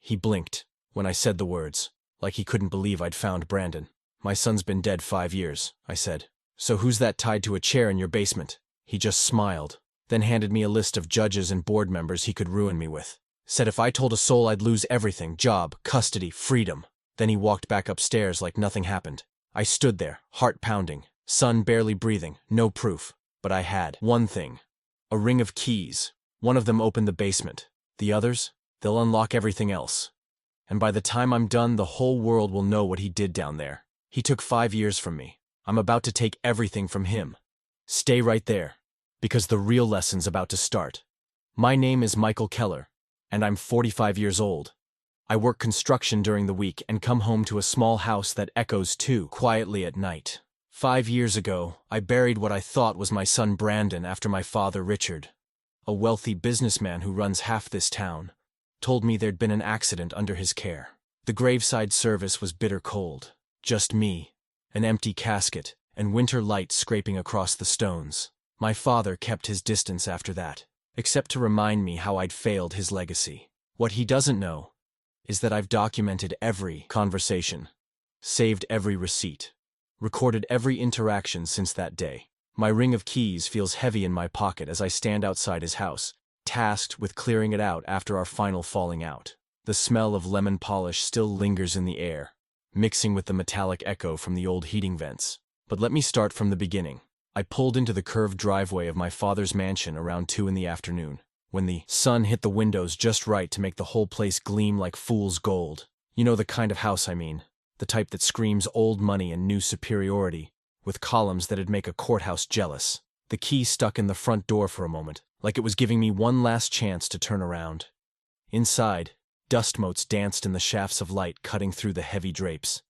He blinked when I said the words, like he couldn't believe I'd found Brandon. "My son's been dead 5 years," I said. "So who's that tied to a chair in your basement?" He just smiled, then handed me a list of judges and board members he could ruin me with. Said if I told a soul I'd lose everything, job, custody, freedom. Then he walked back upstairs like nothing happened. I stood there, heart pounding, son barely breathing, no proof. But I had one thing. A ring of keys. One of them opened the basement. The others, they'll unlock everything else. And by the time I'm done, the whole world will know what he did down there. He took 5 years from me. I'm about to take everything from him. Stay right there, because the real lesson's about to start. My name is Michael Keller, and I'm 45 years old. I work construction during the week and come home to a small house that echoes too quietly at night. 5 years ago, I buried what I thought was my son Brandon after my father Richard, a wealthy businessman who runs half this town, told me there'd been an accident under his care. The graveside service was bitter cold. Just me, an empty casket, and winter light scraping across the stones. My father kept his distance after that, except to remind me how I'd failed his legacy. What he doesn't know is that I've documented every conversation, saved every receipt, recorded every interaction since that day. My ring of keys feels heavy in my pocket as I stand outside his house, tasked with clearing it out after our final falling out. The smell of lemon polish still lingers in the air, mixing with the metallic echo from the old heating vents. But let me start from the beginning. I pulled into the curved driveway of my father's mansion around 2 in the afternoon, when the sun hit the windows just right to make the whole place gleam like fool's gold. You know the kind of house I mean, the type that screams old money and new superiority, with columns that'd make a courthouse jealous. The key stuck in the front door for a moment, like it was giving me one last chance to turn around. Inside, dust motes danced in the shafts of light cutting through the heavy drapes.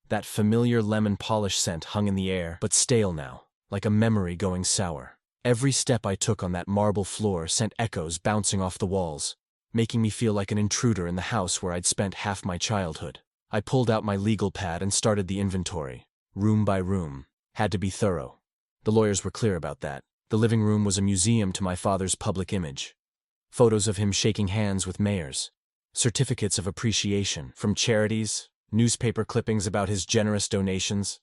That familiar lemon polish scent hung in the air, but stale now, like a memory going sour. Every step I took on that marble floor sent echoes bouncing off the walls, making me feel like an intruder in the house where I'd spent half my childhood. I pulled out my legal pad and started the inventory, room by room. Had to be thorough. The lawyers were clear about that. The living room was a museum to my father's public image. Photos of him shaking hands with mayors, certificates of appreciation from charities, newspaper clippings about his generous donations,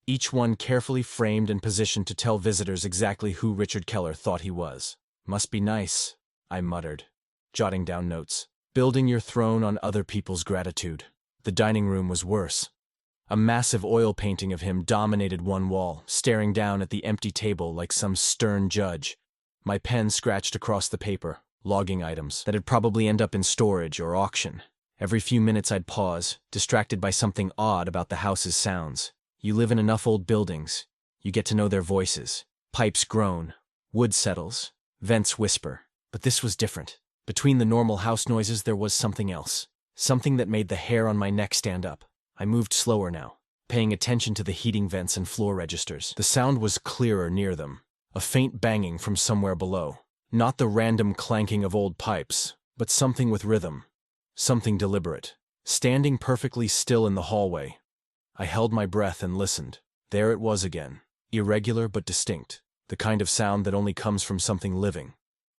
each one carefully framed and positioned to tell visitors exactly who Richard Keller thought he was. "Must be nice," I muttered, jotting down notes. "Building your throne on other people's gratitude." The dining room was worse. A massive oil painting of him dominated one wall, staring down at the empty table like some stern judge. My pen scratched across the paper, logging items that'd probably end up in storage or auction. Every few minutes I'd pause, distracted by something odd about the house's sounds. You live in enough old buildings, you get to know their voices. Pipes groan, wood settles, vents whisper. But this was different. Between the normal house noises there was something else. Something that made the hair on my neck stand up. I moved slower now, paying attention to the heating vents and floor registers. The sound was clearer near them, a faint banging from somewhere below. Not the random clanking of old pipes, but something with rhythm, something deliberate. Standing perfectly still in the hallway, I held my breath and listened. There it was again, irregular but distinct, the kind of sound that only comes from something living,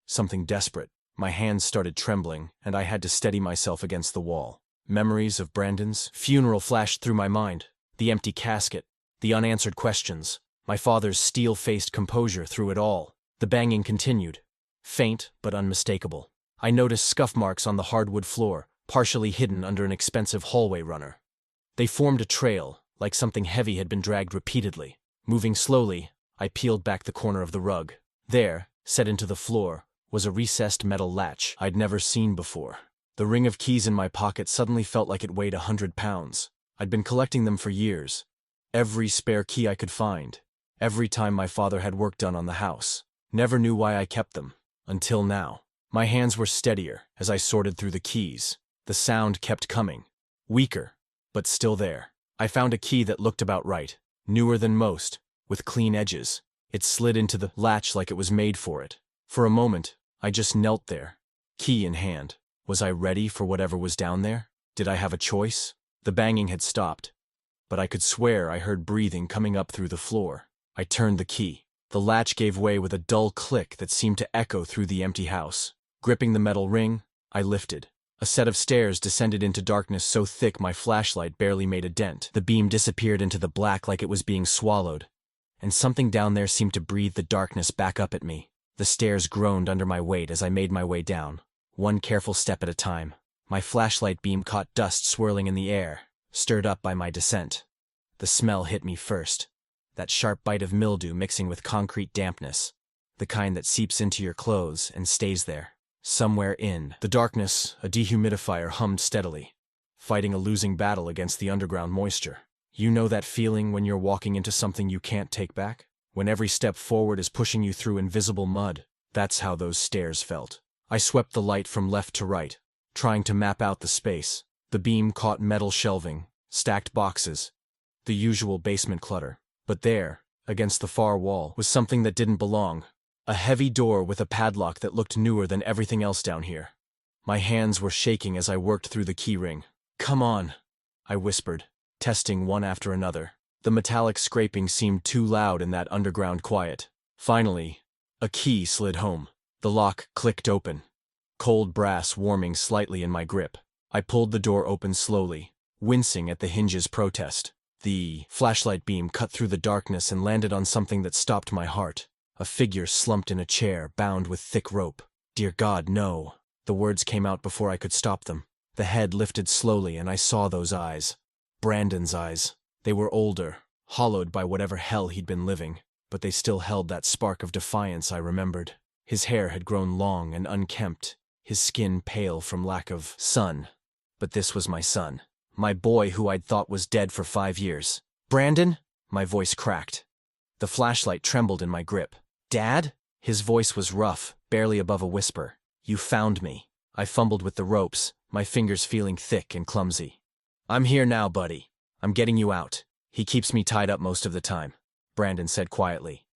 something desperate. My hands started trembling, and I had to steady myself against the wall. Memories of Brandon's funeral flashed through my mind, the empty casket, the unanswered questions, my father's steel-faced composure through it all. The banging continued, faint but unmistakable. I noticed scuff marks on the hardwood floor, partially hidden under an expensive hallway runner. They formed a trail, like something heavy had been dragged repeatedly. Moving slowly, I peeled back the corner of the rug. There, set into the floor, was a recessed metal latch I'd never seen before. The ring of keys in my pocket suddenly felt like it weighed 100 pounds. I'd been collecting them for years. Every spare key I could find. Every time my father had work done on the house. Never knew why I kept them. Until now. My hands were steadier as I sorted through the keys. The sound kept coming. Weaker, but still there. I found a key that looked about right. Newer than most, with clean edges. It slid into the latch like it was made for it. For a moment, I just knelt there, key in hand. Was I ready for whatever was down there? Did I have a choice? The banging had stopped, but I could swear I heard breathing coming up through the floor. I turned the key. The latch gave way with a dull click that seemed to echo through the empty house. Gripping the metal ring, I lifted. A A set of stairs descended into darkness so thick my flashlight barely made a dent. The beam disappeared into the black like it was being swallowed, and something down there seemed to breathe the darkness back up at me. The stairs groaned under my weight as I made my way down, one careful step at a time. My flashlight beam caught dust swirling in the air, stirred up by my descent. The smell hit me first, that sharp bite of mildew mixing with concrete dampness, the kind that seeps into your clothes and stays there. Somewhere in the darkness, a dehumidifier hummed steadily, fighting a losing battle against the underground moisture. You know that feeling when you're walking into something you can't take back? When every step forward is pushing you through invisible mud? That's how those stairs felt. I swept the light from left to right, trying to map out the space. The beam caught metal shelving, stacked boxes, the usual basement clutter. But there, against the far wall, was something that didn't belong. A heavy door with a padlock that looked newer than everything else down here. My hands were shaking as I worked through the keyring. "Come on," I whispered, testing one after another. The metallic scraping seemed too loud in that underground quiet. Finally, a key slid home. The lock clicked open, cold brass warming slightly in my grip. I pulled the door open slowly, wincing at the hinge's protest. The flashlight beam cut through the darkness and landed on something that stopped my heart. A figure slumped in a chair, bound with thick rope. "Dear God, no." The words came out before I could stop them. The head lifted slowly and I saw those eyes. Brandon's eyes. They were older, hollowed by whatever hell he'd been living, but they still held that spark of defiance I remembered. His hair had grown long and unkempt, his skin pale from lack of sun. But this was my son. My boy who I'd thought was dead for 5 years. "Brandon?" My voice cracked. The flashlight trembled in my grip. "Dad?" His voice was rough, barely above a whisper. "You found me." I fumbled with the ropes, my fingers feeling thick and clumsy. "I'm here now, buddy. I'm getting you out." "He keeps me tied up most of the time," Brandon said quietly.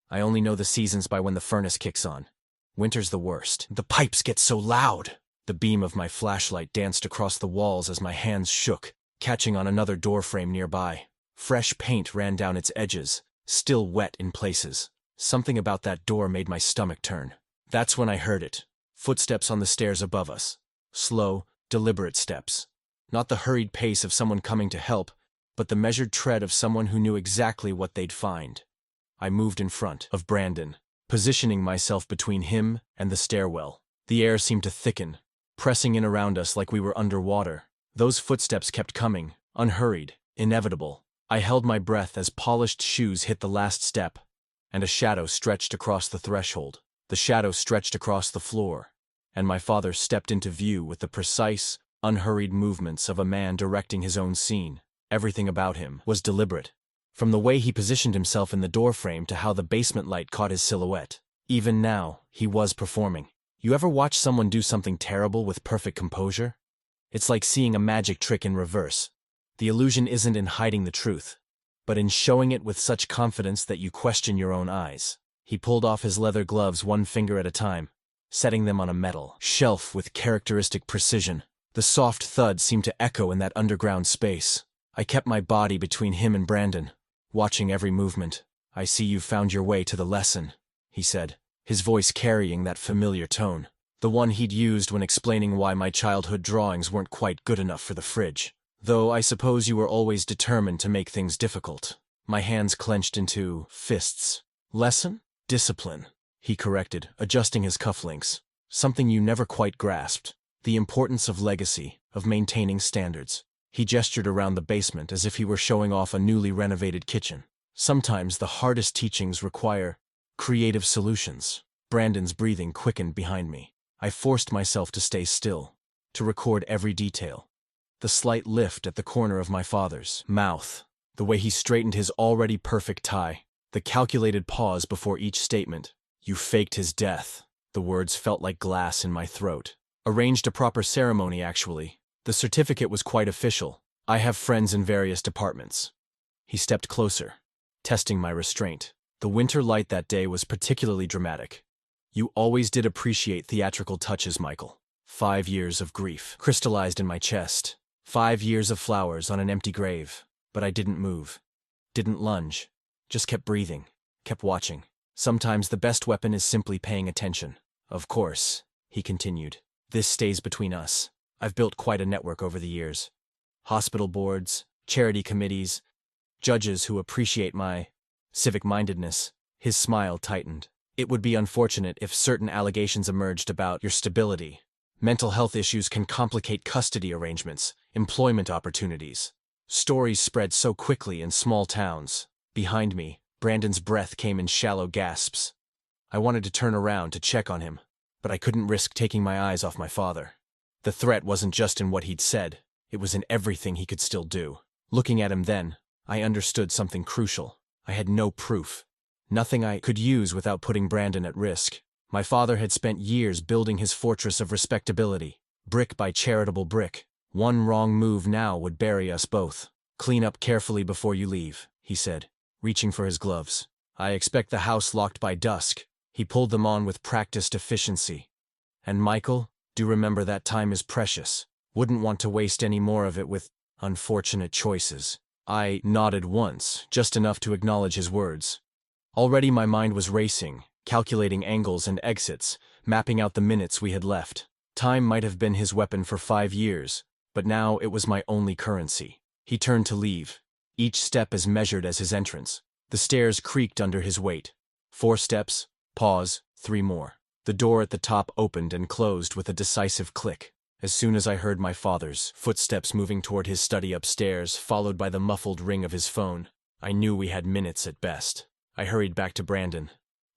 "I only know the seasons by when the furnace kicks on. Winter's the worst. The pipes get so loud." The beam of my flashlight danced across the walls as my hands shook, catching on another doorframe nearby. Fresh paint ran down its edges, still wet in places. Something about that door made my stomach turn. That's when I heard it. Footsteps on the stairs above us. Slow, deliberate steps. Not the hurried pace of someone coming to help, but the measured tread of someone who knew exactly what they'd find. I moved in front of Brandon, positioning myself between him and the stairwell. The air seemed to thicken, pressing in around us like we were underwater. Those footsteps kept coming, unhurried, inevitable. I held my breath as polished shoes hit the last step, and a shadow stretched across the threshold. The shadow stretched across the floor, and my father stepped into view with the precise, unhurried movements of a man directing his own scene. Everything about him was deliberate, from the way he positioned himself in the doorframe to how the basement light caught his silhouette. Even now, he was performing. You ever watch someone do something terrible with perfect composure? It's like seeing a magic trick in reverse. The illusion isn't in hiding the truth, but in showing it with such confidence that you question your own eyes. He pulled off his leather gloves one finger at a time, setting them on a metal shelf with characteristic precision. The soft thud seemed to echo in that underground space. I kept my body between him and Brandon, watching every movement. "I see you've found your way to the lesson," he said, his voice carrying that familiar tone, the one he'd used when explaining why my childhood drawings weren't quite good enough for the fridge. "Though I suppose you were always determined to make things difficult." My hands clenched into fists. "Lesson? Discipline," he corrected, adjusting his cufflinks. "Something you never quite grasped. The importance of legacy, of maintaining standards." He gestured around the basement as if he were showing off a newly renovated kitchen. "Sometimes the hardest teachings require creative solutions." Brandon's breathing quickened behind me. I forced myself to stay still, to record every detail. The slight lift at the corner of my father's mouth, the way he straightened his already perfect tie, the calculated pause before each statement. "You faked his death." The words felt like glass in my throat. "Arranged a proper ceremony, actually. The certificate was quite official. I have friends in various departments." He stepped closer, testing my restraint. The winter light that day was particularly dramatic. "You always did appreciate theatrical touches, Michael." 5 years of grief crystallized in my chest. 5 years of flowers on an empty grave. But I didn't move, didn't lunge, just kept breathing, kept watching. "Sometimes the best weapon is simply paying attention. Of course," he continued, "this stays between us. I've built quite a network over the years. Hospital boards, charity committees, judges who appreciate my civic-mindedness. His smile tightened. It would be unfortunate if certain allegations emerged about your stability. Mental health issues can complicate custody arrangements, employment opportunities. Stories spread so quickly in small towns. Behind me, Brandon's breath came in shallow gasps. I wanted to turn around to check on him, but I couldn't risk taking my eyes off my father. The threat wasn't just in what he'd said, it was in everything he could still do. Looking at him then, I understood something crucial. I had no proof. Nothing I could use without putting Brandon at risk. My father had spent years building his fortress of respectability, brick by charitable brick. One wrong move now would bury us both. "Clean up carefully before you leave," he said, reaching for his gloves. "I expect the house locked by dusk." He pulled them on with practiced efficiency. "And Michael, do remember that time is precious. Wouldn't want to waste any more of it with unfortunate choices." I nodded once, just enough to acknowledge his words. Already my mind was racing, calculating angles and exits, mapping out the minutes we had left. Time might have been his weapon for 5 years, but now it was my only currency. He turned to leave, each step as measured as his entrance. The stairs creaked under his weight. 4 steps, pause, 3 more. The door at the top opened and closed with a decisive click. As soon as I heard my father's footsteps moving toward his study upstairs, followed by the muffled ring of his phone, I knew we had minutes at best. I hurried back to Brandon,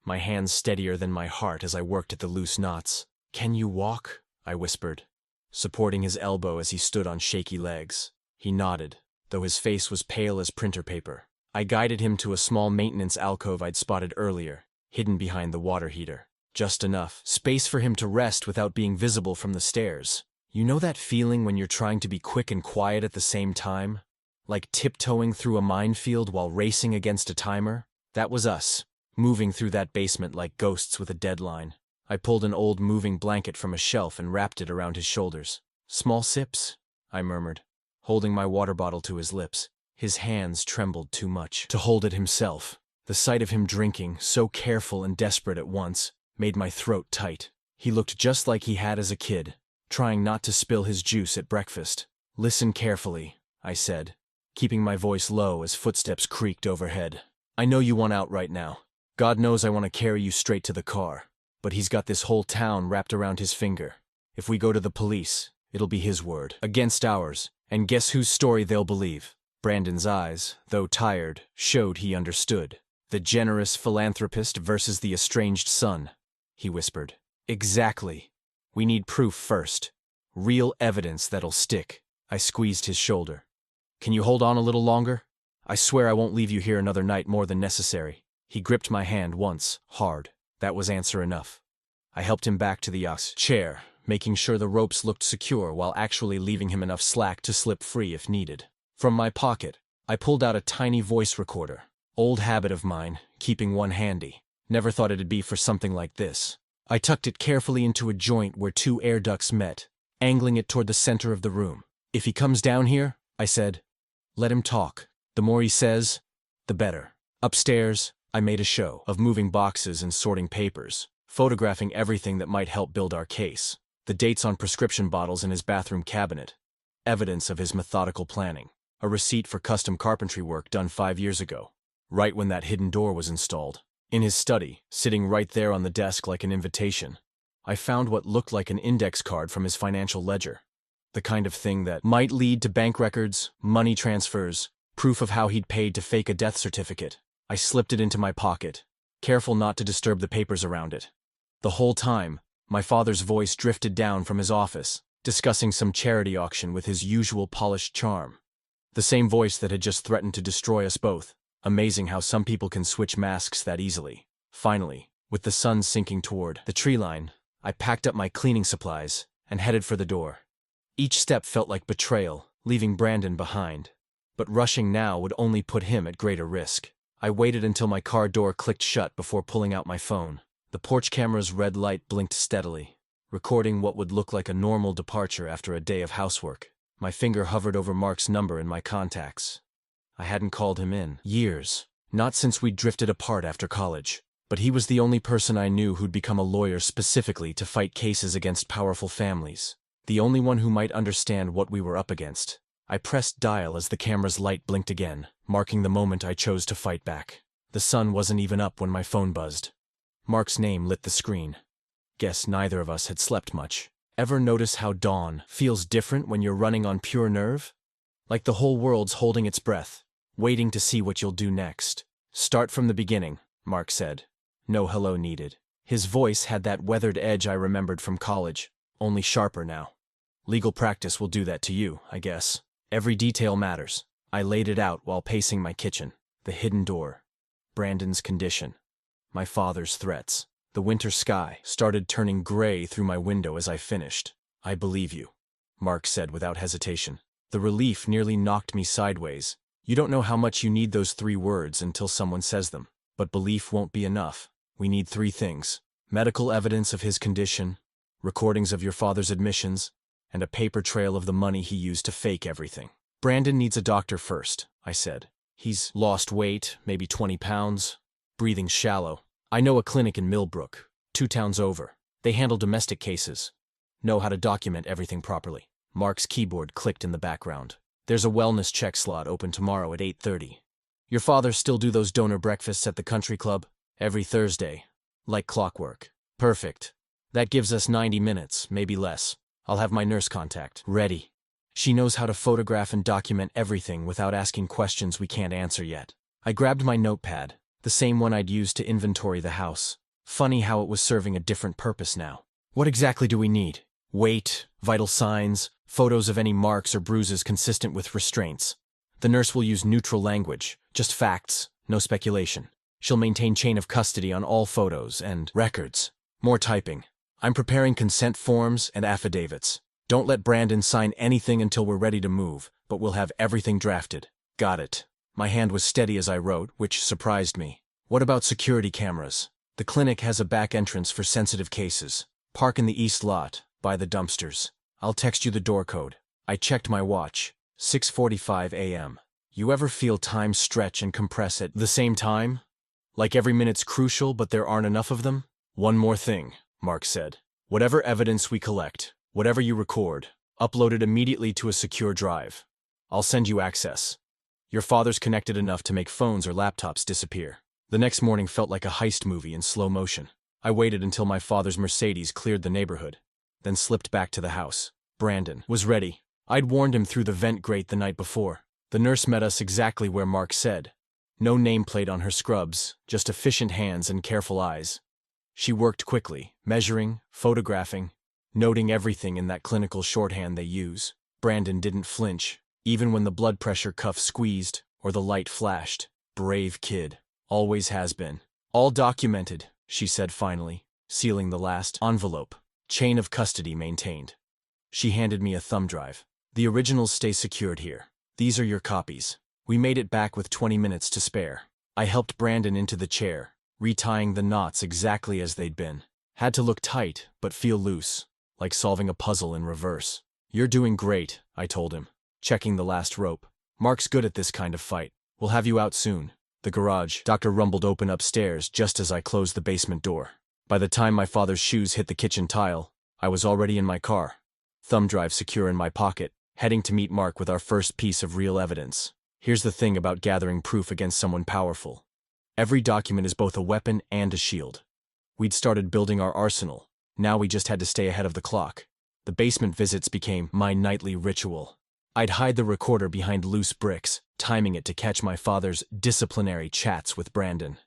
my hands steadier than my heart as I worked at the loose knots. "Can you walk?" I whispered, supporting his elbow as he stood on shaky legs. He nodded, though his face was pale as printer paper. I guided him to a small maintenance alcove I'd spotted earlier, hidden behind the water heater. Just enough space for him to rest without being visible from the stairs. You know that feeling when you're trying to be quick and quiet at the same time? Like tiptoeing through a minefield while racing against a timer? That was us, moving through that basement like ghosts with a deadline. I pulled an old moving blanket from a shelf and wrapped it around his shoulders. "Small sips?" I murmured, holding my water bottle to his lips. His hands trembled too much to hold it himself. The sight of him drinking, so careful and desperate at once, made my throat tight. He looked just like he had as a kid, trying not to spill his juice at breakfast. "Listen carefully," I said, keeping my voice low as footsteps creaked overhead. "I know you want out right now. God knows I want to carry you straight to the car. But he's got this whole town wrapped around his finger. If we go to the police, it'll be his word against ours, and guess whose story they'll believe?" Brandon's eyes, though tired, showed he understood. "The generous philanthropist versus the estranged son," he whispered. "Exactly. We need proof first. Real evidence that'll stick." I squeezed his shoulder. "Can you hold on a little longer? I swear I won't leave you here another night more than necessary." He gripped my hand once, hard. That was answer enough. I helped him back to the chair, making sure the ropes looked secure while actually leaving him enough slack to slip free if needed. From my pocket, I pulled out a tiny voice recorder. Old habit of mine, keeping one handy. Never thought it'd be for something like this. I tucked it carefully into a joint where 2 air ducts met, angling it toward the center of the room. "If he comes down here," I said, "let him talk. The more he says, the better." Upstairs, I made a show of moving boxes and sorting papers, photographing everything that might help build our case. The dates on prescription bottles in his bathroom cabinet, evidence of his methodical planning. A receipt for custom carpentry work done 5 years ago, right when that hidden door was installed. In his study, sitting right there on the desk like an invitation, I found what looked like an index card from his financial ledger. The kind of thing that might lead to bank records, money transfers, proof of how he'd paid to fake a death certificate. I slipped it into my pocket, careful not to disturb the papers around it. The whole time, my father's voice drifted down from his office, discussing some charity auction with his usual polished charm. The same voice that had just threatened to destroy us both. Amazing how some people can switch masks that easily. Finally, with the sun sinking toward the tree line, I packed up my cleaning supplies and headed for the door. Each step felt like betrayal, leaving Brandon behind. But rushing now would only put him at greater risk. I waited until my car door clicked shut before pulling out my phone. The porch camera's red light blinked steadily, recording what would look like a normal departure after a day of housework. My finger hovered over Mark's number in my contacts. I hadn't called him in years, not since we'd drifted apart after college. But he was the only person I knew who'd become a lawyer specifically to fight cases against powerful families. the only one who might understand what we were up against. I pressed dial as the camera's light blinked again, marking the moment I chose to fight back. The sun wasn't even up when my phone buzzed. Mark's name lit the screen. Guess neither of us had slept much. Ever notice how dawn feels different when you're running on pure nerve? Like the whole world's holding its breath, waiting to see what you'll do next. Start from the beginning, Mark said. No hello needed. His voice had that weathered edge I remembered from college, only sharper now. Legal practice will do that to you, I guess. Every detail matters. I laid it out while pacing my kitchen. The hidden door. Brandon's condition. My father's threats. The winter sky started turning gray through my window as I finished. I believe you, Mark said without hesitation. The relief nearly knocked me sideways. You don't know how much you need those 3 words until someone says them. But belief won't be enough. We need 3 things. Medical evidence of his condition, recordings of your father's admissions, and a paper trail of the money he used to fake everything. Brandon needs a doctor first, I said. He's lost weight, maybe 20 pounds, breathing shallow. I know a clinic in Millbrook, 2 towns over. They handle domestic cases. Know how to document everything properly. Mark's keyboard clicked in the background. There's a wellness check slot open tomorrow at 8:30. Your father still do those donor breakfasts at the country club? Every Thursday. Like clockwork. Perfect. That gives us 90 minutes, maybe less. I'll have my nurse contact ready. She knows how to photograph and document everything without asking questions we can't answer yet. I grabbed my notepad, the same one I'd used to inventory the house. Funny how it was serving a different purpose now. What exactly do we need? Weight, vital signs, photos of any marks or bruises consistent with restraints. The nurse will use neutral language, just facts, no speculation. She'll maintain chain of custody on all photos and records. More typing. I'm preparing consent forms and affidavits. Don't let Brandon sign anything until we're ready to move, but we'll have everything drafted. Got it. My hand was steady as I wrote, which surprised me. What about security cameras? The clinic has a back entrance for sensitive cases. Park in the east lot, by the dumpsters. I'll text you the door code. I checked my watch. 6:45 a.m. You ever feel time stretch and compress at the same time? Like every minute's crucial, but there aren't enough of them? One more thing, Mark said. Whatever evidence we collect, whatever you record, upload it immediately to a secure drive. I'll send you access. Your father's connected enough to make phones or laptops disappear. The next morning felt like a heist movie in slow motion. I waited until my father's Mercedes cleared the neighborhood, then slipped back to the house. Brandon was ready. I'd warned him through the vent grate the night before. The nurse met us exactly where Mark said. No nameplate on her scrubs, just efficient hands and careful eyes. She worked quickly, measuring, photographing, noting everything in that clinical shorthand they use. Brandon didn't flinch, even when the blood pressure cuff squeezed or the light flashed. Brave kid. Always has been. All documented, she said finally, sealing the last envelope. Chain of custody maintained. She handed me a thumb drive. The originals stay secured here. These are your copies. We made it back with 20 minutes to spare. I helped Brandon into the chair, retying the knots exactly as they'd been. Had to look tight, but feel loose, like solving a puzzle in reverse. You're doing great, I told him, checking the last rope. Mark's good at this kind of fight. We'll have you out soon. The garage doctor rumbled open upstairs just as I closed the basement door. By the time my father's shoes hit the kitchen tile, I was already in my car, thumb drive secure in my pocket, heading to meet Mark with our first piece of real evidence. Here's the thing about gathering proof against someone powerful. Every document is both a weapon and a shield. We'd started building our arsenal. Now we just had to stay ahead of the clock. The basement visits became my nightly ritual. I'd hide the recorder behind loose bricks, timing it to catch my father's disciplinary chats with Brandon.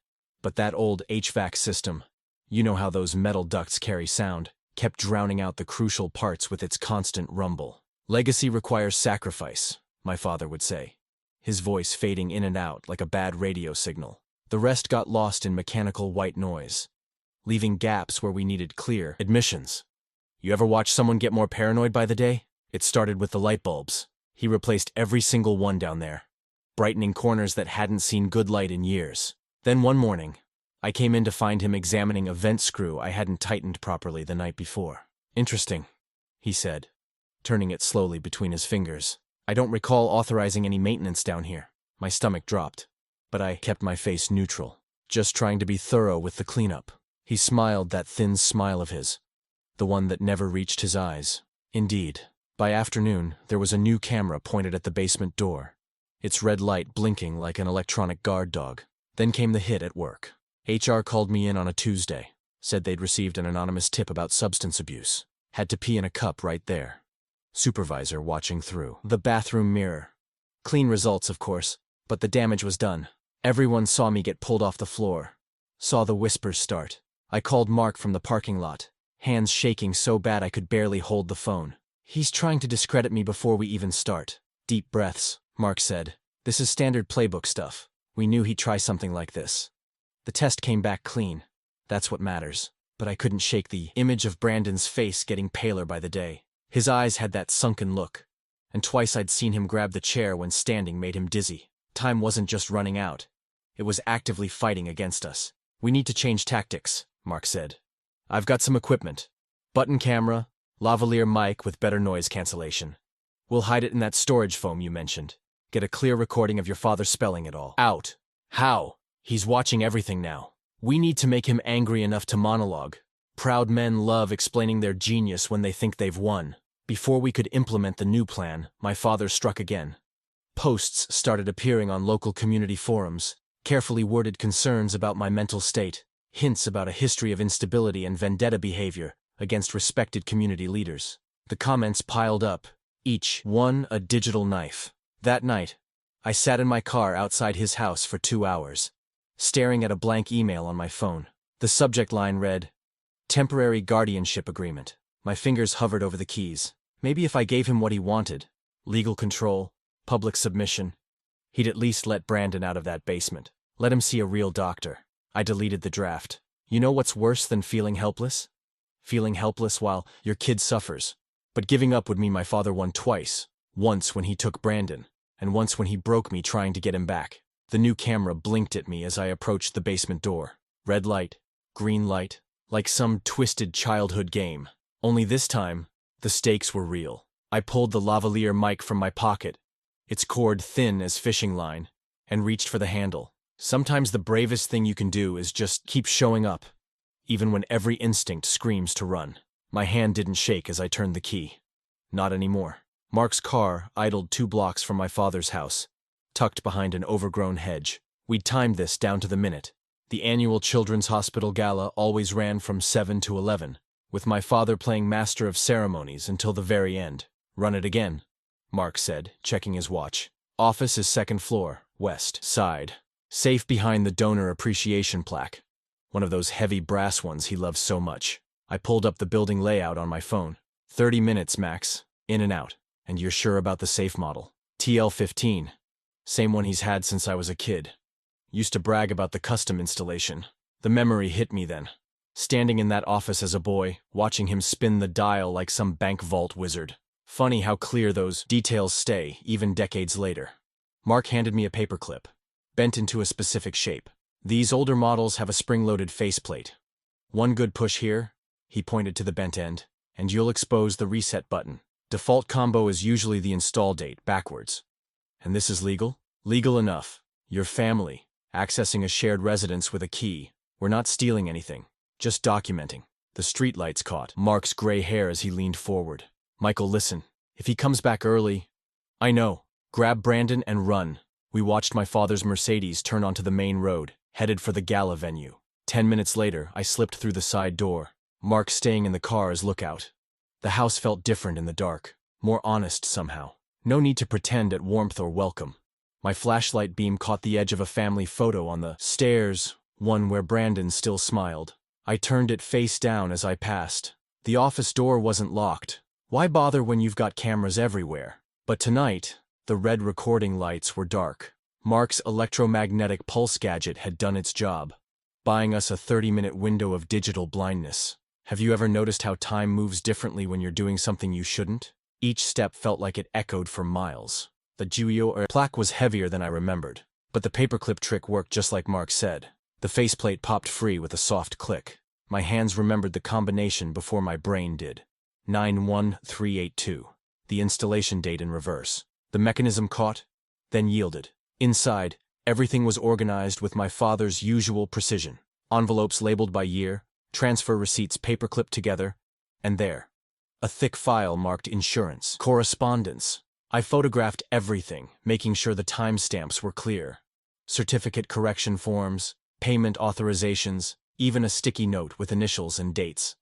But that old HVAC system, you know how those metal ducts carry sound, kept drowning out the crucial parts with its constant rumble. Legacy requires sacrifice, my father would say, his voice fading in and out like a bad radio signal. The rest got lost in mechanical white noise, leaving gaps where we needed clear admissions. You ever watch someone get more paranoid by the day? It started with the light bulbs. He replaced every single one down there, brightening corners that hadn't seen good light in years. Then one morning, I came in to find him examining a vent screw I hadn't tightened properly the night before. Interesting, he said, turning it slowly between his fingers. I don't recall authorizing any maintenance down here. My stomach dropped, but I kept my face neutral, just trying to be thorough with the cleanup. He smiled that thin smile of his, the one that never reached his eyes. Indeed. By afternoon, there was a new camera pointed at the basement door, its red light blinking like an electronic guard dog. Then came the hit at work. HR called me in on a Tuesday, said they'd received an anonymous tip about substance abuse. Had to pee in a cup right there. Supervisor watching through the bathroom mirror. Clean results, of course, but the damage was done. Everyone saw me get pulled off the floor. Saw the whispers start. I called Mark from the parking lot, hands shaking so bad I could barely hold the phone. He's trying to discredit me before we even start. Deep breaths, Mark said. This is standard playbook stuff. We knew he'd try something like this. The test came back clean. That's what matters. But I couldn't shake the image of Brandon's face getting paler by the day. His eyes had that sunken look, and twice I'd seen him grab the chair when standing made him dizzy. Time wasn't just running out. It was actively fighting against us. We need to change tactics, Mark said. I've got some equipment. Button camera, lavalier mic with better noise cancellation. We'll hide it in that storage foam you mentioned. Get a clear recording of your father spelling it all out. How? He's watching everything now. We need to make him angry enough to monologue. Proud men love explaining their genius when they think they've won. Before we could implement the new plan, my father struck again. Posts started appearing on local community forums, carefully worded concerns about my mental state, hints about a history of instability and vendetta behavior against respected community leaders. The comments piled up, each one a digital knife. That night, I sat in my car outside his house for 2 hours, staring at a blank email on my phone. The subject line read, "Temporary guardianship agreement." My fingers hovered over the keys. Maybe if I gave him what he wanted, legal control, public submission, he'd at least let Brandon out of that basement. Let him see a real doctor. I deleted the draft. You know what's worse than feeling helpless? Feeling helpless while your kid suffers. But giving up would mean my father won twice. Once when he took Brandon, and once when he broke me trying to get him back. The new camera blinked at me as I approached the basement door. Red light, green light, like some twisted childhood game. Only this time, the stakes were real. I pulled the lavalier mic from my pocket, its cord thin as fishing line, and reached for the handle. Sometimes the bravest thing you can do is just keep showing up, even when every instinct screams to run. My hand didn't shake as I turned the key. Not anymore. Mark's car idled 2 blocks from my father's house, tucked behind an overgrown hedge. We'd timed this down to the minute. The annual Children's Hospital Gala always ran from 7 to 11, with my father playing master of ceremonies until the very end. Run it again, Mark said, checking his watch. Office is 2nd floor, west side. Safe behind the donor appreciation plaque. One of those heavy brass ones he loves so much. I pulled up the building layout on my phone. 30 minutes max, in and out. And you're sure about the safe model? TL-15. Same one he's had since I was a kid. Used to brag about the custom installation. The memory hit me then. Standing in that office as a boy, watching him spin the dial like some bank vault wizard. Funny how clear those details stay, even decades later. Mark handed me a paperclip, bent into a specific shape. These older models have a spring-loaded faceplate. One good push here, he pointed to the bent end, and you'll expose the reset button. Default combo is usually the install date, backwards. And this is legal? Legal enough. Your family, accessing a shared residence with a key. We're not stealing anything, just documenting. The streetlights caught Mark's gray hair as he leaned forward. Michael, listen. If he comes back early... I know. Grab Brandon and run. We watched my father's Mercedes turn onto the main road, headed for the gala venue. 10 minutes later, I slipped through the side door, Mark staying in the car as lookout. The house felt different in the dark, more honest somehow. No need to pretend at warmth or welcome. My flashlight beam caught the edge of a family photo on the stairs, one where Brandon still smiled. I turned it face down as I passed. The office door wasn't locked. Why bother when you've got cameras everywhere? But tonight, the red recording lights were dark. Mark's electromagnetic pulse gadget had done its job, buying us a 30-minute window of digital blindness. Have you ever noticed how time moves differently when you're doing something you shouldn't? Each step felt like it echoed for miles. The Juyo plaque was heavier than I remembered, but the paperclip trick worked just like Mark said. The faceplate popped free with a soft click. My hands remembered the combination before my brain did. 91382. The installation date in reverse. The mechanism caught, then yielded. Inside, everything was organized with my father's usual precision. Envelopes labeled by year, transfer receipts paperclipped together, and there. A thick file marked insurance, correspondence. I photographed everything, making sure the timestamps were clear. Certificate correction forms, payment authorizations, even a sticky note with initials and dates.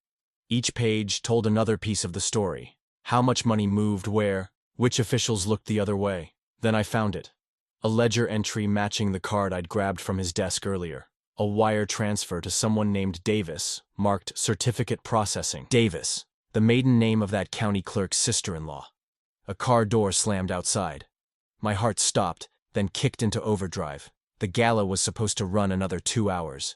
Each page told another piece of the story. How much money moved where, which officials looked the other way. Then I found it. A ledger entry matching the card I'd grabbed from his desk earlier. A wire transfer to someone named Davis, marked Certificate Processing. Davis, the maiden name of that county clerk's sister-in-law. A car door slammed outside. My heart stopped, then kicked into overdrive. The gala was supposed to run another 2 hours.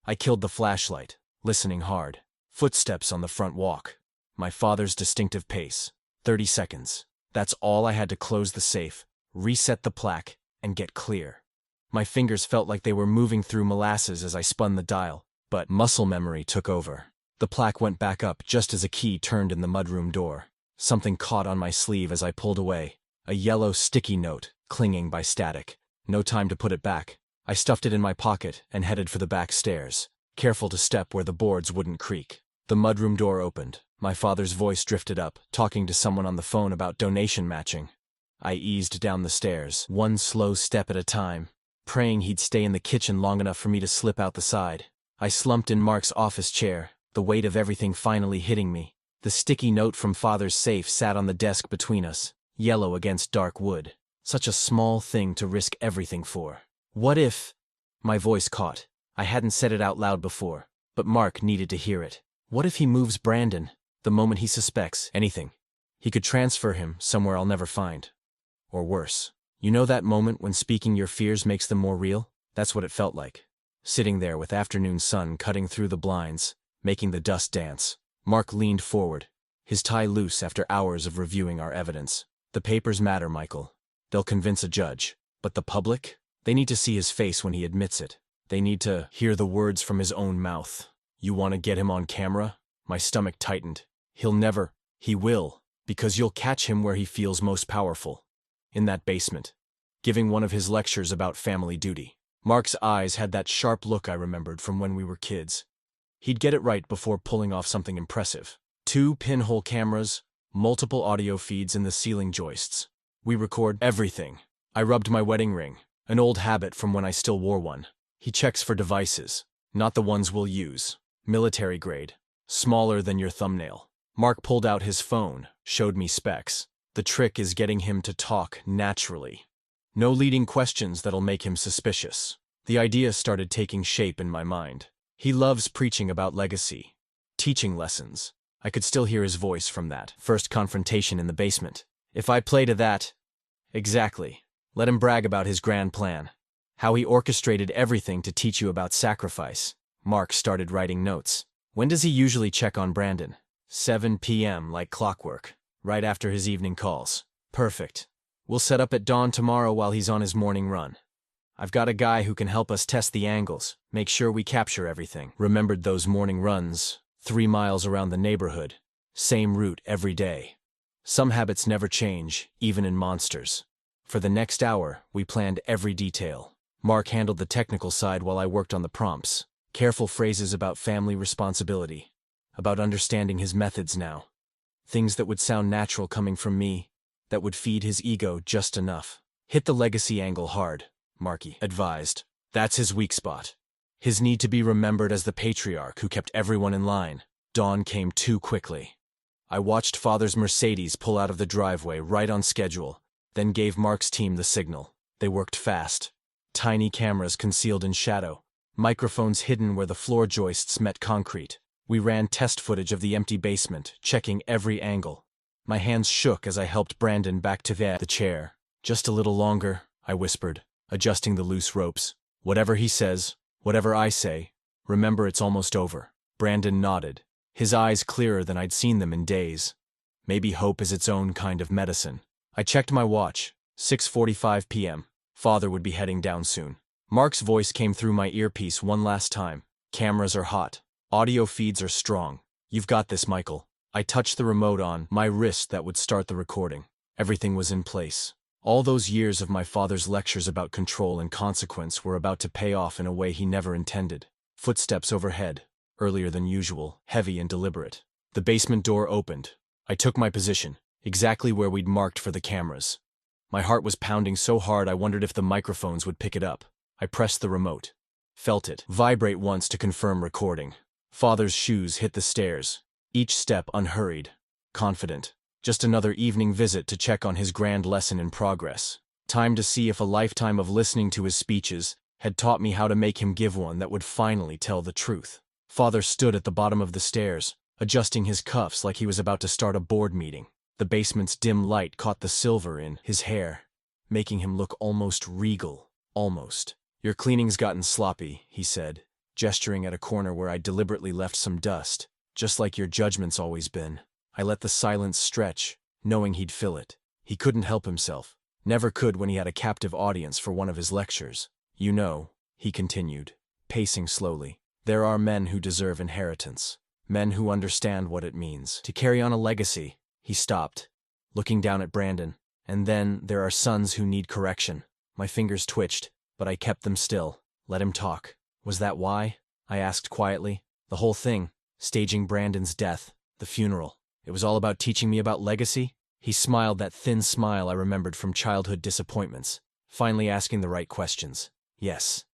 I killed the flashlight, listening hard. Footsteps on the front walk. My father's distinctive pace. 30 seconds. That's all I had to close the safe, reset the plaque, and get clear. My fingers felt like they were moving through molasses as I spun the dial, but muscle memory took over. The plaque went back up just as a key turned in the mudroom door. Something caught on my sleeve as I pulled away. A yellow sticky note, clinging by static. No time to put it back. I stuffed it in my pocket and headed for the back stairs, careful to step where the boards wouldn't creak. The mudroom door opened. My father's voice drifted up, talking to someone on the phone about donation matching. I eased down the stairs, one slow step at a time, praying he'd stay in the kitchen long enough for me to slip out the side. I slumped in Mark's office chair, the weight of everything finally hitting me. The sticky note from Father's safe sat on the desk between us, yellow against dark wood. Such a small thing to risk everything for. What if... My voice caught. I hadn't said it out loud before, but Mark needed to hear it. What if he moves Brandon, the moment he suspects anything? He could transfer him somewhere I'll never find. Or worse. You know that moment when speaking your fears makes them more real? That's what it felt like. Sitting there with afternoon sun cutting through the blinds, making the dust dance. Mark leaned forward, his tie loose after hours of reviewing our evidence. The papers matter, Michael. They'll convince a judge. But the public? They need to see his face when he admits it. They need to hear the words from his own mouth. You want to get him on camera? My stomach tightened. He'll never. He will. Because you'll catch him where he feels most powerful. In that basement. Giving one of his lectures about family duty. Mark's eyes had that sharp look I remembered from when we were kids. He'd get it right before pulling off something impressive. 2 pinhole cameras, multiple audio feeds in the ceiling joists. We record everything. I rubbed my wedding ring, an old habit from when I still wore one. He checks for devices, not the ones we'll use. Military grade, smaller than your thumbnail. Mark pulled out his phone, showed me specs. The trick is getting him to talk naturally. No leading questions that'll make him suspicious. The idea started taking shape in my mind. He loves preaching about legacy, teaching lessons. I could still hear his voice from that first confrontation in the basement. If I play to that... Exactly. Let him brag about his grand plan. How he orchestrated everything to teach you about sacrifice. Mark started writing notes. When does he usually check on Brandon? 7 p.m. like clockwork. Right after his evening calls. Perfect. We'll set up at dawn tomorrow while he's on his morning run. I've got a guy who can help us test the angles, make sure we capture everything. Remembered those morning runs, 3 miles around the neighborhood. Same route every day. Some habits never change, even in monsters. For the next hour, we planned every detail. Mark handled the technical side while I worked on the prompts. Careful phrases about family responsibility. About understanding his methods now. Things that would sound natural coming from me, that would feed his ego just enough. Hit the legacy angle hard, Marky advised. That's his weak spot. His need to be remembered as the patriarch who kept everyone in line. Dawn came too quickly. I watched Father's Mercedes pull out of the driveway right on schedule, then gave Mark's team the signal. They worked fast. Tiny cameras concealed in shadow, microphones hidden where the floor joists met concrete. We ran test footage of the empty basement, checking every angle. My hands shook as I helped Brandon back to the chair. Just a little longer, I whispered, adjusting the loose ropes. Whatever he says, whatever I say, remember it's almost over. Brandon nodded, his eyes clearer than I'd seen them in days. Maybe hope is its own kind of medicine. I checked my watch, 6:45 p.m. Father would be heading down soon. Mark's voice came through my earpiece one last time. Cameras are hot. Audio feeds are strong. You've got this, Michael. I touched the remote on my wrist that would start the recording. Everything was in place. All those years of my father's lectures about control and consequence were about to pay off in a way he never intended. Footsteps overhead, earlier than usual, heavy and deliberate. The basement door opened. I took my position, exactly where we'd marked for the cameras. My heart was pounding so hard I wondered if the microphones would pick it up. I pressed the remote. Felt it vibrate once to confirm recording. Father's shoes hit the stairs, each step unhurried, confident. Just another evening visit to check on his grand lesson in progress. Time to see if a lifetime of listening to his speeches had taught me how to make him give one that would finally tell the truth. Father stood at the bottom of the stairs, adjusting his cuffs like he was about to start a board meeting. The basement's dim light caught the silver in his hair, making him look almost regal. Almost. "Your cleaning's gotten sloppy," he said, gesturing at a corner where I'd deliberately left some dust, "just like your judgment's always been." I let the silence stretch, knowing he'd fill it. He couldn't help himself. Never could when he had a captive audience for one of his lectures. "You know," he continued, pacing slowly, "there are men who deserve inheritance. Men who understand what it means to carry on a legacy." He stopped, looking down at Brandon. "And then there are sons who need correction." My fingers twitched, but I kept them still. Let him talk. "Was that why?" I asked quietly. "The whole thing, staging Brandon's death, the funeral, it was all about teaching me about legacy?" He smiled, that thin smile I remembered from childhood disappointments, finally asking the right questions. "Yes.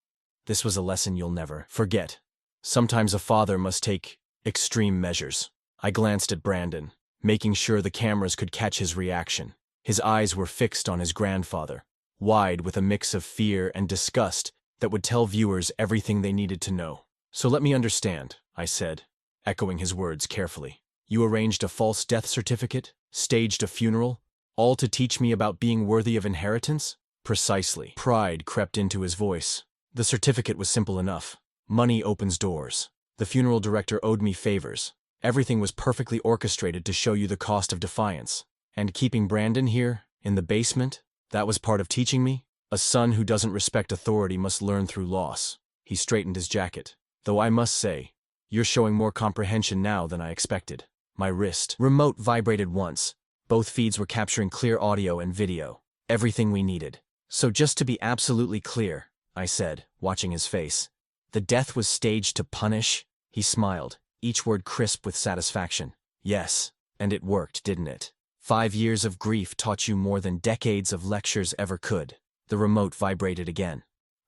This was a lesson you'll never forget. Sometimes a father must take extreme measures." I glanced at Brandon, making sure the cameras could catch his reaction. His eyes were fixed on his grandfather, wide with a mix of fear and disgust that would tell viewers everything they needed to know. "So let me understand," I said, echoing his words carefully. "You arranged a false death certificate, staged a funeral, all to teach me about being worthy of inheritance?" "Precisely." Pride crept into his voice. "The certificate was simple enough. Money opens doors. The funeral director owed me favors. Everything was perfectly orchestrated to show you the cost of defiance. And keeping Brandon here, in the basement, that was part of teaching me? A son who doesn't respect authority must learn through loss." He straightened his jacket. "Though I must say, you're showing more comprehension now than I expected." My wrist remote vibrated once. Both feeds were capturing clear audio and video. Everything we needed. "So just to be absolutely clear," I said, watching his face, "the death was staged to punish?" He smiled, each word crisp with satisfaction. "Yes, and it worked, didn't it? 5 years of grief taught you more than decades of lectures ever could." The remote vibrated again.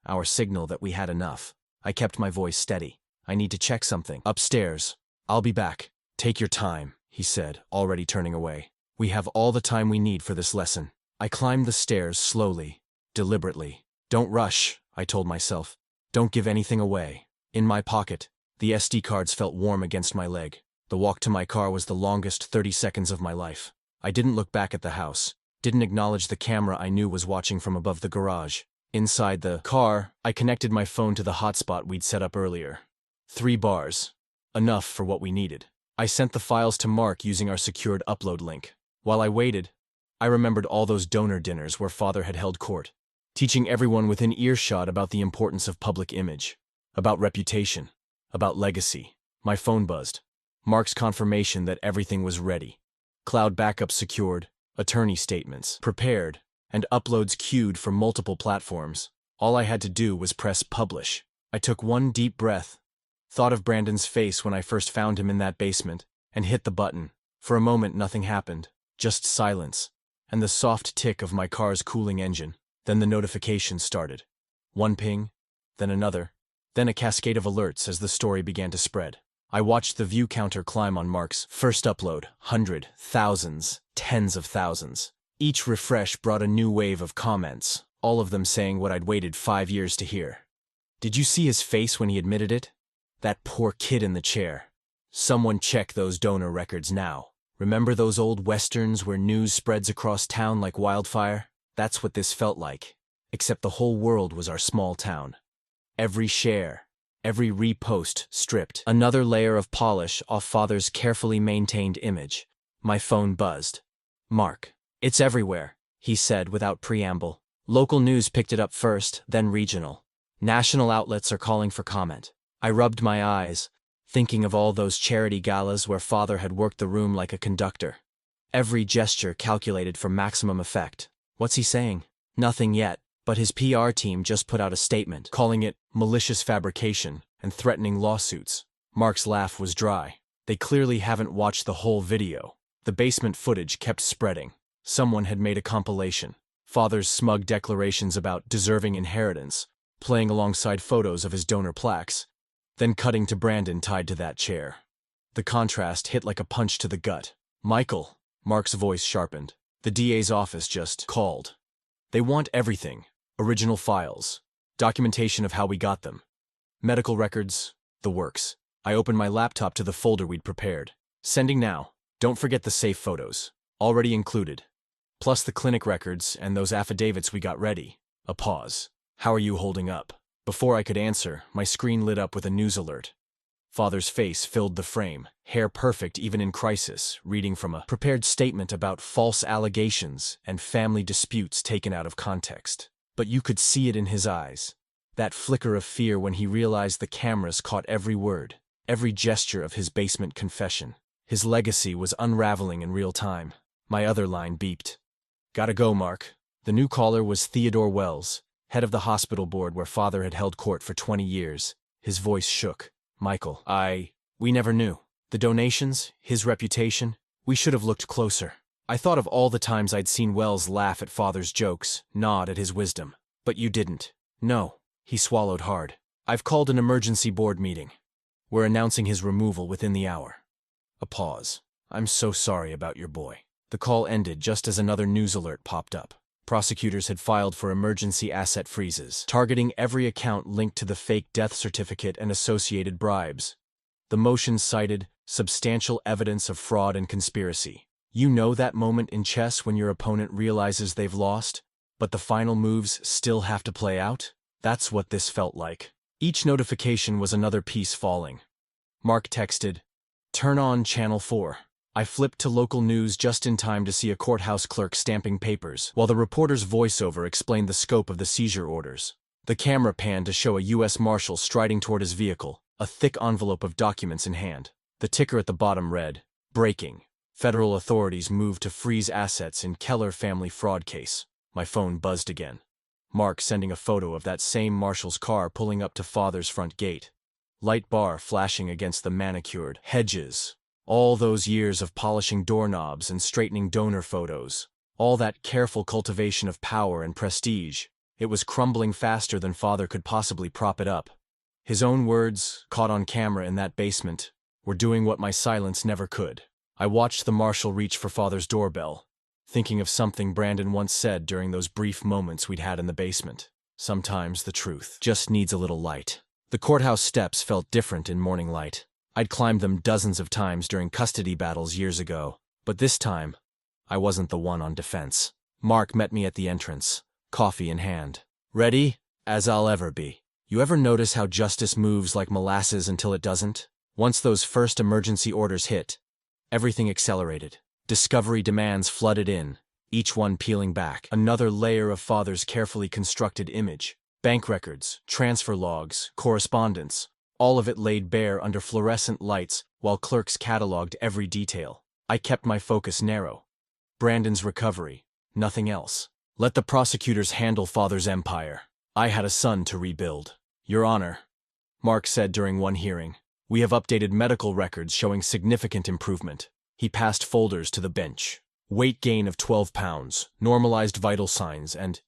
Our signal that we had enough. I kept my voice steady. "I need to check something. Upstairs. I'll be back." "Take your time," he said, already turning away. "We have all the time we need for this lesson." I climbed the stairs slowly, deliberately. "Don't rush," I told myself. "Don't give anything away." In my pocket, the SD cards felt warm against my leg. The walk to my car was the longest 30 seconds of my life. I didn't look back at the house, didn't acknowledge the camera I knew was watching from above the garage. Inside the car, I connected my phone to the hotspot we'd set up earlier. 3 bars. Enough for what we needed. I sent the files to Mark using our secured upload link. While I waited, I remembered all those donor dinners where Father had held court, teaching everyone within earshot about the importance of public image, about reputation, about legacy. My phone buzzed. Mark's confirmation that everything was ready. Cloud backup secured, attorney statements prepared, and uploads queued for multiple platforms. All I had to do was press publish. I took one deep breath, thought of Brandon's face when I first found him in that basement, and hit the button. For a moment nothing happened, just silence, and the soft tick of my car's cooling engine. Then the notifications started. One ping, then another, then a cascade of alerts as the story began to spread. I watched the view counter climb on Mark's first upload, 100, thousands, tens of thousands. Each refresh brought a new wave of comments, all of them saying what I'd waited 5 years to hear. "Did you see his face when he admitted it? That poor kid in the chair. Someone check those donor records now. Remember those old westerns where news spreads across town like wildfire? That's what this felt like, except the whole world was our small town. Every share, every repost stripped another layer of polish off Father's carefully maintained image." My phone buzzed. "Mark, it's everywhere," he said without preamble. "Local news picked it up first, then regional. National outlets are calling for comment." I rubbed my eyes, thinking of all those charity galas where Father had worked the room like a conductor. Every gesture calculated for maximum effect. What's he saying? Nothing yet, but his PR team just put out a statement, calling it malicious fabrication and threatening lawsuits. Mark's laugh was dry. "They clearly haven't watched the whole video. The basement footage kept spreading. Someone had made a compilation. Father's smug declarations about deserving inheritance, playing alongside photos of his donor plaques, then cutting to Brandon tied to that chair. The contrast hit like a punch to the gut. "Michael," Mark's voice sharpened. "The DA's office just called. They want everything. Original files, documentation of how we got them, medical records, the works." I opened my laptop to the folder we'd prepared. "Sending now. Don't forget the safe photos. Already included. Plus the clinic records and those affidavits we got ready." A pause. "How are you holding up?" Before I could answer, my screen lit up with a news alert. Father's face filled the frame, hair perfect even in crisis, reading from a prepared statement about false allegations and family disputes taken out of context. But you could see it in his eyes. That flicker of fear when he realized the cameras caught every word, every gesture of his basement confession. His legacy was unraveling in real time. My other line beeped. "Gotta go, Mark." The new caller was Theodore Wells, head of the hospital board where Father had held court for 20 years. His voice shook. "Michael, we never knew. The donations, his reputation, we should have looked closer." I thought of all the times I'd seen Wells laugh at Father's jokes, nod at his wisdom. "But you didn't." "No." He swallowed hard. "I've called an emergency board meeting. We're announcing his removal within the hour." A pause. "I'm so sorry about your boy." The call ended just as another news alert popped up. Prosecutors had filed for emergency asset freezes, targeting every account linked to the fake death certificate and associated bribes. The motion cited substantial evidence of fraud and conspiracy. You know that moment in chess when your opponent realizes they've lost, but the final moves still have to play out? That's what this felt like. Each notification was another piece falling. Mark texted, "Turn on Channel 4. I flipped to local news just in time to see a courthouse clerk stamping papers, while the reporter's voiceover explained the scope of the seizure orders. The camera panned to show a U.S. Marshal striding toward his vehicle, a thick envelope of documents in hand. The ticker at the bottom read, "Breaking. Federal authorities move to freeze assets in Keller family fraud case." My phone buzzed again. Mark sending a photo of that same Marshal's car pulling up to Father's front gate. Light bar flashing against the manicured hedges. All those years of polishing doorknobs and straightening donor photos. All that careful cultivation of power and prestige. It was crumbling faster than Father could possibly prop it up. His own words, caught on camera in that basement, were doing what my silence never could. I watched the Marshal reach for Father's doorbell, thinking of something Brandon once said during those brief moments we'd had in the basement. Sometimes the truth just needs a little light. The courthouse steps felt different in morning light. I'd climbed them dozens of times during custody battles years ago, but this time, I wasn't the one on defense. Mark met me at the entrance, coffee in hand. "Ready? As I'll ever be." You ever notice how justice moves like molasses until it doesn't? Once those first emergency orders hit, everything accelerated. Discovery demands flooded in, each one peeling back another layer of Father's carefully constructed image. Bank records, transfer logs, correspondence, all of it laid bare under fluorescent lights while clerks cataloged every detail. I kept my focus narrow. Brandon's recovery, nothing else. Let the prosecutors handle Father's empire. I had a son to rebuild. "Your Honor," Mark said during one hearing, "we have updated medical records showing significant improvement." He passed folders to the bench. Weight gain of 12 pounds, normalized vital signs, and,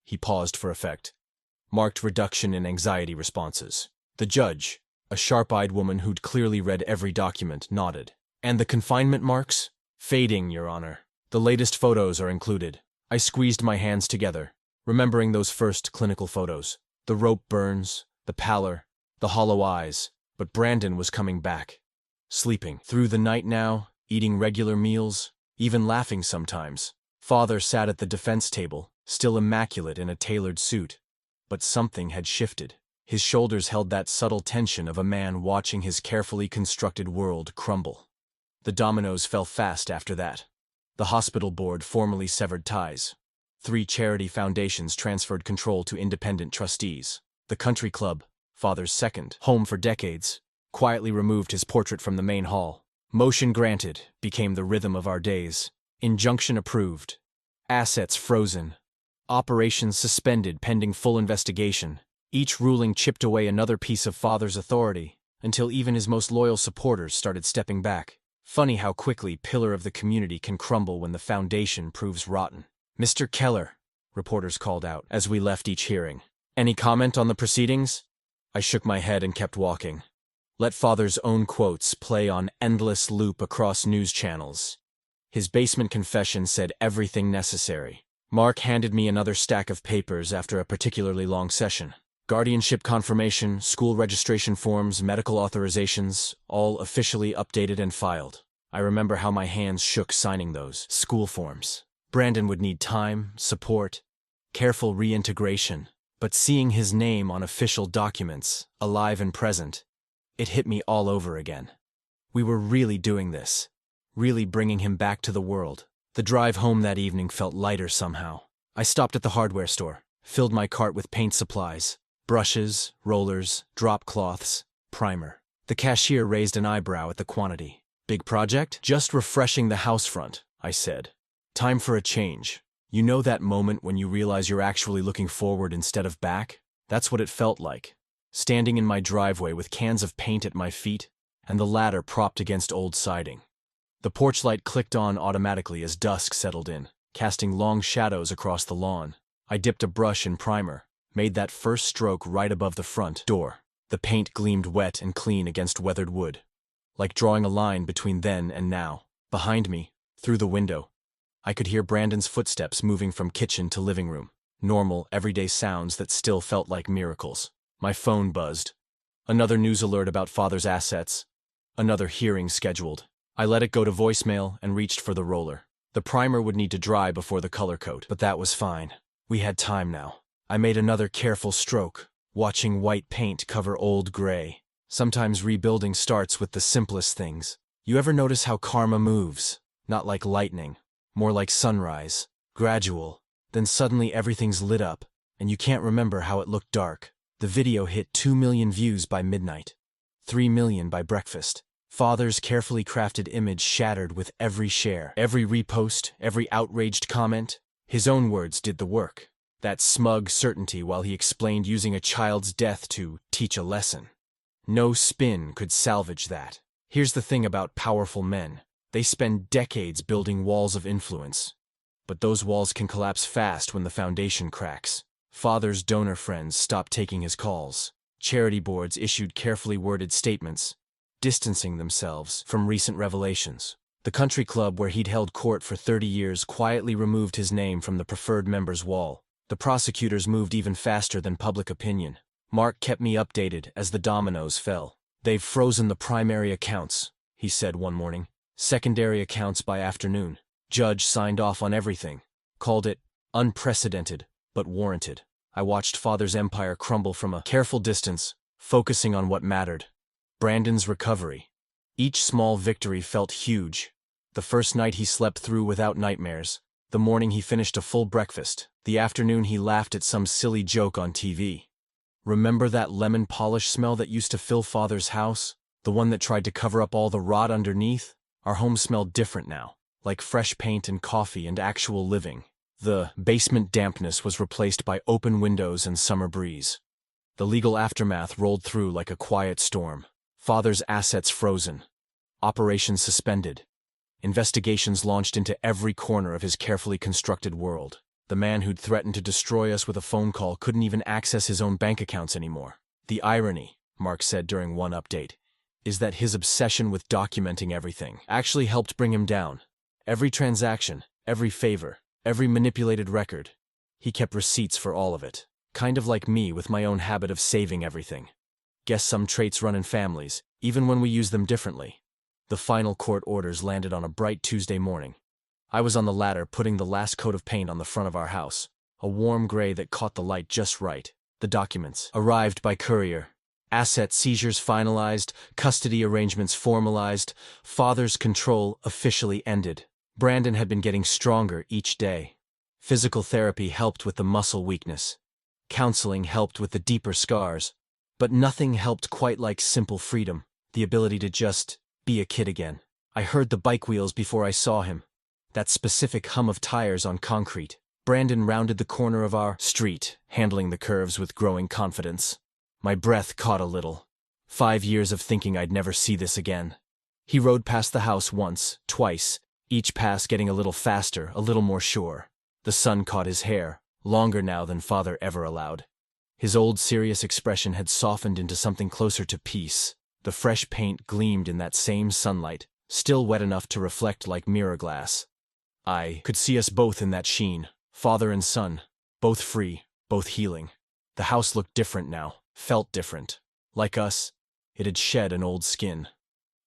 he paused for effect, marked reduction in anxiety responses. The judge, a sharp-eyed woman who'd clearly read every document, nodded. "And the confinement marks?" "Fading, Your Honor. The latest photos are included." I squeezed my hands together, remembering those first clinical photos. The rope burns, the pallor, the hollow eyes, but Brandon was coming back. Sleeping through the night now, eating regular meals, even laughing sometimes. Father sat at the defense table, still immaculate in a tailored suit. But something had shifted. His shoulders held that subtle tension of a man watching his carefully constructed world crumble. The dominoes fell fast after that. The hospital board formally severed ties. 3 charity foundations transferred control to independent trustees. The country club, Father's second home for decades, quietly removed his portrait from the main hall. "Motion granted" became the rhythm of our days. Injunction approved. Assets frozen. Operations suspended pending full investigation. Each ruling chipped away another piece of Father's authority, until even his most loyal supporters started stepping back. Funny how quickly pillar of the community can crumble when the foundation proves rotten. "Mr. Keller," reporters called out as we left each hearing. "Any comment on the proceedings?" I shook my head and kept walking. Let father's own quotes play on endless loop across news channels. His basement confession said everything necessary. Mark handed me another stack of papers after a particularly long session. Guardianship confirmation, school registration forms, medical authorizations, all officially updated and filed. I remember how my hands shook signing those school forms. Brandon would need time, support, careful reintegration. But seeing his name on official documents, alive and present, it hit me all over again. We were really doing this, really bringing him back to the world. The drive home that evening felt lighter somehow. I stopped at the hardware store, filled my cart with paint supplies, brushes, rollers, drop cloths, primer. The cashier raised an eyebrow at the quantity. "Big project?" "Just refreshing the house front," I said. "Time for a change. You know that moment when you realize you're actually looking forward instead of back? That's what it felt like. Standing in my driveway with cans of paint at my feet and the ladder propped against old siding. The porch light clicked on automatically as dusk settled in, casting long shadows across the lawn. I dipped a brush in primer, made that first stroke right above the front door. The paint gleamed wet and clean against weathered wood, like drawing a line between then and now. Behind me, through the window, I could hear Brandon's footsteps moving from kitchen to living room. Normal, everyday sounds that still felt like miracles. My phone buzzed. Another news alert about father's assets. Another hearing scheduled. I let it go to voicemail and reached for the roller. The primer would need to dry before the color coat, but that was fine. We had time now. I made another careful stroke, watching white paint cover old gray. Sometimes rebuilding starts with the simplest things. You ever notice how karma moves? Not like lightning, more like sunrise, gradual. Then suddenly everything's lit up, and you can't remember how it looked dark. The video hit 2 million views by midnight, 3 million by breakfast. Father's carefully crafted image shattered with every share, every repost, every outraged comment. His own words did the work. That smug certainty while he explained using a child's death to teach a lesson. No spin could salvage that. Here's the thing about powerful men. They spend decades building walls of influence. But those walls can collapse fast when the foundation cracks. Father's donor friends stopped taking his calls. Charity boards issued carefully worded statements, distancing themselves from recent revelations. The country club where he'd held court for 30 years quietly removed his name from the preferred members' wall. The prosecutors moved even faster than public opinion. Mark kept me updated as the dominoes fell. "They've frozen the primary accounts," he said one morning. "Secondary accounts by afternoon. Judge signed off on everything. Called it unprecedented, but warranted." I watched father's empire crumble from a careful distance, focusing on what mattered. Brandon's recovery. Each small victory felt huge. The first night he slept through without nightmares. The morning he finished a full breakfast. The afternoon he laughed at some silly joke on TV. Remember that lemon polish smell that used to fill father's house? The one that tried to cover up all the rot underneath? Our home smelled different now, like fresh paint and coffee and actual living. The basement dampness was replaced by open windows and summer breeze. The legal aftermath rolled through like a quiet storm. Father's assets frozen. Operations suspended. Investigations launched into every corner of his carefully constructed world. The man who'd threatened to destroy us with a phone call couldn't even access his own bank accounts anymore. The irony, Mark said during one update, is that his obsession with documenting everything actually helped bring him down. Every transaction, every favor, every manipulated record. He kept receipts for all of it. Kind of like me with my own habit of saving everything. Guess some traits run in families, even when we use them differently. The final court orders landed on a bright Tuesday morning. I was on the ladder putting the last coat of paint on the front of our house, a warm gray that caught the light just right. The documents arrived by courier. Asset seizures finalized, custody arrangements formalized, father's control officially ended. Brandon had been getting stronger each day. Physical therapy helped with the muscle weakness. Counseling helped with the deeper scars. But nothing helped quite like simple freedom, the ability to just be a kid again. I heard the bike wheels before I saw him. That specific hum of tires on concrete. Brandon rounded the corner of our street, handling the curves with growing confidence. My breath caught a little. 5 years of thinking I'd never see this again. He rode past the house once, twice, each pass getting a little faster, a little more sure. The sun caught his hair, longer now than father ever allowed. His old serious expression had softened into something closer to peace. The fresh paint gleamed in that same sunlight, still wet enough to reflect like mirror glass. I could see us both in that sheen, father and son, both free, both healing. The house looked different now, felt different. Like us, it had shed an old skin.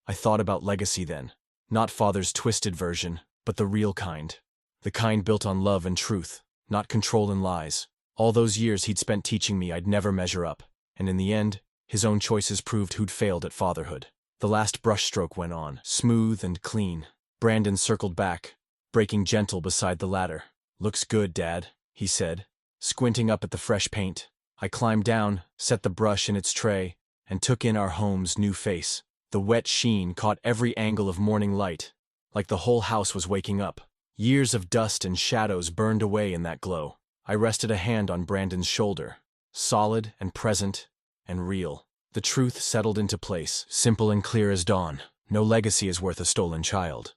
I thought about legacy then. Not father's twisted version, but the real kind. The kind built on love and truth, not control and lies. All those years he'd spent teaching me I'd never measure up, and in the end, his own choices proved who'd failed at fatherhood. The last brushstroke went on, smooth and clean. Brandon circled back, breaking gentle beside the ladder. "Looks good, Dad," he said, squinting up at the fresh paint. I climbed down, set the brush in its tray, and took in our home's new face. The wet sheen caught every angle of morning light, like the whole house was waking up. Years of dust and shadows burned away in that glow. I rested a hand on Brandon's shoulder, solid and present and real. The truth settled into place, simple and clear as dawn. No legacy is worth a stolen child.